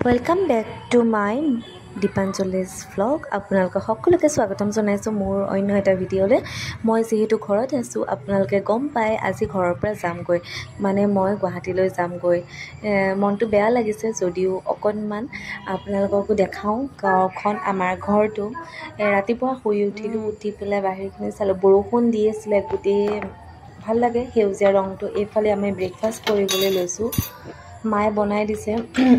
Welcome back to my Dipanjali's vlog. আপোনালোক সকলোকে স্বাগতম জনাইছো মোৰ অন্য এটা ভিডিঅ'লে। মই যেহেতু ঘৰত আছো আপোনালোকে গম পাই আজি ঘৰৰ পৰা যামগৈ মানে মই গুৱাহাটীলৈ যামগৈ। মনটো বেয়া লাগিছে যদিও অকণমান আপোনালোককো দেখাওঁ গাঁওখন আমাৰ ঘৰটো। ৰাতিপুৱা শুই উঠিলোঁ, উঠি পেলাই বাহিৰখিনি চালোঁ, বৰষুণ দি আছিলে, গোটেই ভাল লাগে সেউজীয়া ৰংটো। এইফালে আমি ব্ৰেকফাষ্ট কৰিবলৈ লৈছোঁ। মায়ে বনাই দিছে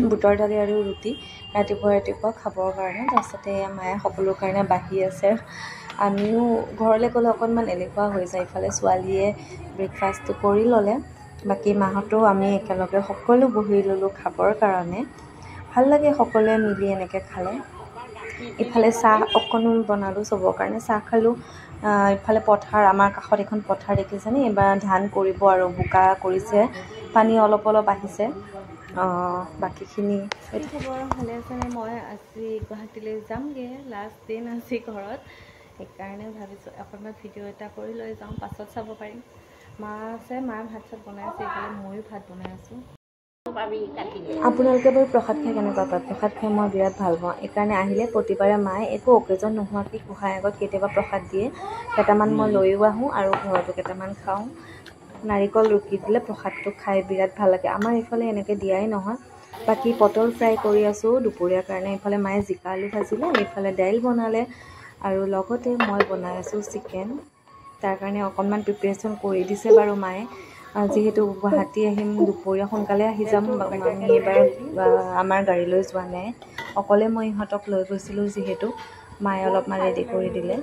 বুটৰ দালি আৰু ৰুটি ৰাতিপুৱা খাবৰ কাৰণে। তাৰপিছতে মায়ে সকলোৰ কাৰণে বাঢ়ি আছে। আমিও ঘৰলৈ গ'লে অকণমান এলেহুৱা হৈ যায়। ইফালে ছোৱালীয়ে ব্ৰেকফাষ্টটো কৰি ল'লে, বাকী মাহঁতেও আমি একেলগে সকলো বহি ল'লোঁ খাবৰ কাৰণে। ভাল লাগে সকলোৱে মিলি এনেকৈ খালে। ইফালে চাহ অকণো বনালোঁ চবৰ কাৰণে, চাহ খালোঁ। ইফালে পথাৰ, আমাৰ কাষত এখন পথাৰ দেখিছেনে? এইবাৰ ধান কৰিব আৰু বোকা কৰিছে, পানী অলপ আহিছে। বাকীখিনি খবৰ ভালে আছেনে? মই আজি গুৱাহাটীলৈ যামগৈ, লাষ্ট দিন আজি ঘৰত। সেইকাৰণে ভাবিছোঁ অকণমান ভিডিঅ' এটা কৰি লৈ যাওঁ, পাছত চাব পাৰিম। মা আছে, মায়ে ভাত চাত বনাই আছে, এইফালে ময়ো ভাত বনাই আছোঁ। আপোনালোকে বাৰু প্ৰসাদ খাই কেনেকুৱা পায়? প্ৰসাদ খাই মই বিৰাট ভাল পাওঁ। এইকাৰণে আহিলে প্ৰতিবাৰে মায়ে একো অকেজন নোহোৱাকৈ গোঁসাই আগত কেতিয়াবা প্ৰসাদ দিয়ে। কেইটামান মই লৈও আহোঁ আৰু ঘৰতো কেইটামান খাওঁ। নাৰিকল ৰুকি দিলে প্ৰসাদটো খাই বিৰাট ভাল লাগে। আমাৰ এইফালে এনেকৈ দিয়াই নহয়। বাকী পটল ফ্ৰাই কৰি আছোঁ দুপৰীয়াৰ কাৰণে। এইফালে মায়ে জিকা আলু ভাজিলে, এইফালে দাইল বনালে আৰু লগতে মই বনাই আছোঁ চিকেন। তাৰ কাৰণে অকণমান প্ৰিপেৰেশ্যন কৰি দিছে বাৰু মায়ে। যিহেতু গুৱাহাটী আহিম, দুপৰীয়া সোনকালে আহি যাম। আমি এইবাৰ আমাৰ গাড়ী লৈ যোৱা নাই, অকলে মই ইহঁতক লৈ গৈছিলোঁ যিহেতু মায়ে অলপমান ৰেডি কৰি দিলে।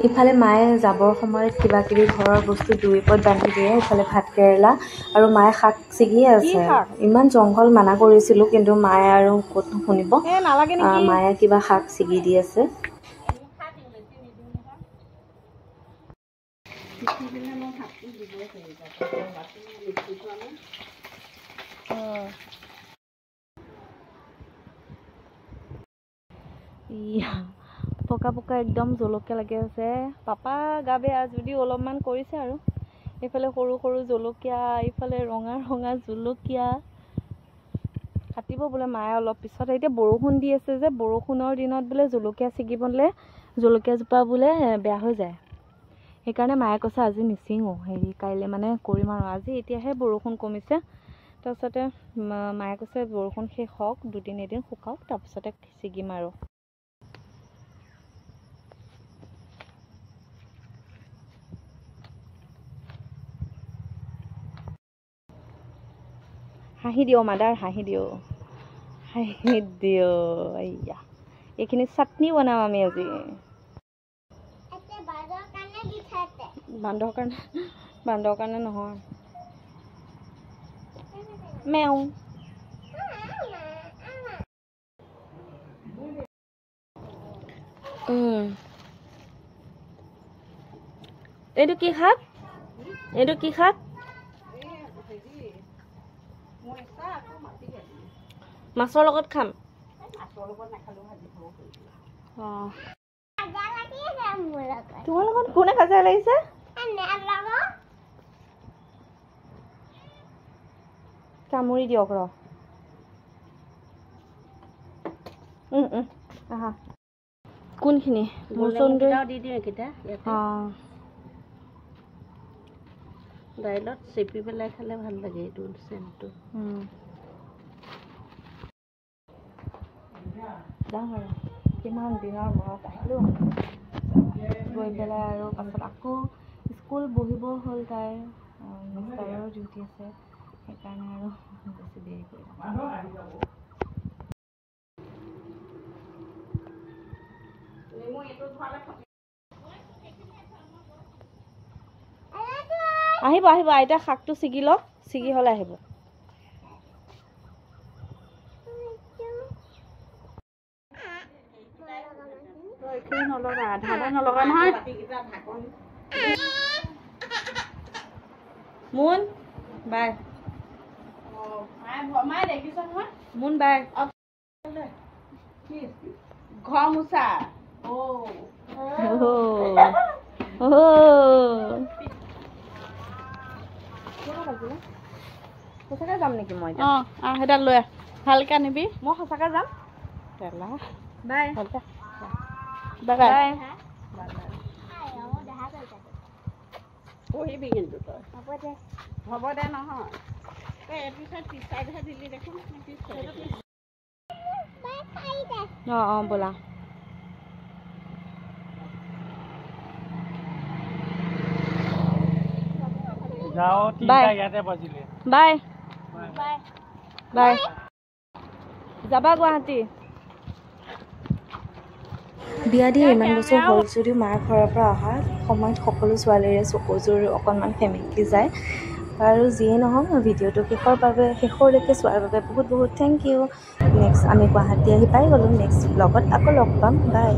ইফালে মায়ে যাবৰ সময়ত কিবা কিবি ঘৰৰ বস্তু দুইপদ বান্ধি দিয়ে। ইফালে ভাত কেৰেলা আৰু মায়ে শাক ছিগিয়ে আছে। ইমান জংঘল মানা কৰিছিলোঁ, কিন্তু মায়ে আৰু ক'ত শুনিব। মায়ে কিবা শাক ছিগি দি আছে। পকা একদম জলকীয়া লাগি আছে। পাপা গা বেয়া যদিও অলপমান কৰিছে আৰু। এইফালে সৰু সৰু জলকীয়া, এইফালে ৰঙা জলকীয়া কাটিব বোলে মায়ে অলপ পিছত। এতিয়া বৰষুণ দি আছে যে, বৰষুণৰ দিনত বোলে জলকীয়া ছিগিবলে জলকীয়াজোপা বোলে বেয়া হৈ যায়। সেইকাৰণে মায়ে কৈছে আজি নিছিঙো, কাইলৈ মানে কৰিম আৰু। আজি এতিয়াহে বৰষুণ কমিছে। তাৰপিছতে মায়ে কৈছে বৰষুণ শেষ হওক, দুদিন এদিন শুকাওক, তাৰপিছতে ছিগিম আৰু। হাঁহি দিওঁ মাদাৰ, হাঁহি দিওঁ। এয়া এইখিনি চাটনি বনাম আমি আজি। বান্দৰ কাৰণে নহয়, মেও। এইটো কি শাক? এইটো কি শাক? মাছৰ লগত খাম। তোমাৰ লগত কোনে কাজিয়া লাগিছে? কামুৰি দিয়ক ৰ। আহা কোনখিনি দাইলত চেপি পেলাই খালে ভাল লাগে এইটো চেণ্টটো। যাওঁ আৰু কিমান দিনৰ মূৰত আহিলোঁ। গৈ পেলাই আৰু পাছত আকৌ স্কুল বহিব হ'ল তাইৰ, মিষ্টাৰৰো ডিউটি আছে। সেইকাৰণে আৰু বেছি দেৰি কৰি আহিব আইতা শাকটো ছিগি লওক, ছিগি হ'লে আহিব। এইখিনি নলগা আধা নলগা নহয় মুন বাই মায়ে দেখিছ নহয় মুন বাই ঘৰ মোচা সঁচাকৈ যাম নেকি মই সেইটা লৈ ভালকৈ আনিবি মই সঁচাকৈ যাম বাই বাই পঢ়িবি কিন্তু তই হ'ব দে নহয় তই এপিছত পিছাইহে দিলি দেখোন বোলা বাই বাই যাবা গুৱাহাটী বিয়া দি ইমান বছৰ হ'ল যদিও মাৰ ঘৰৰ পৰা অহা সময়ত সকলো ছোৱালীৰে চকুযোৰ অকণমান সেমেকি যায় আৰু যিয়ে নহওক ভিডিঅ'টো শেষলৈকে চোৱাৰ বাবে বহুত বহুত থেংক ইউ নেক্সট আমি গুৱাহাটী আহি পাই গ'লোঁ নেক্সট ব্লগত আকৌ লগ পাম বাই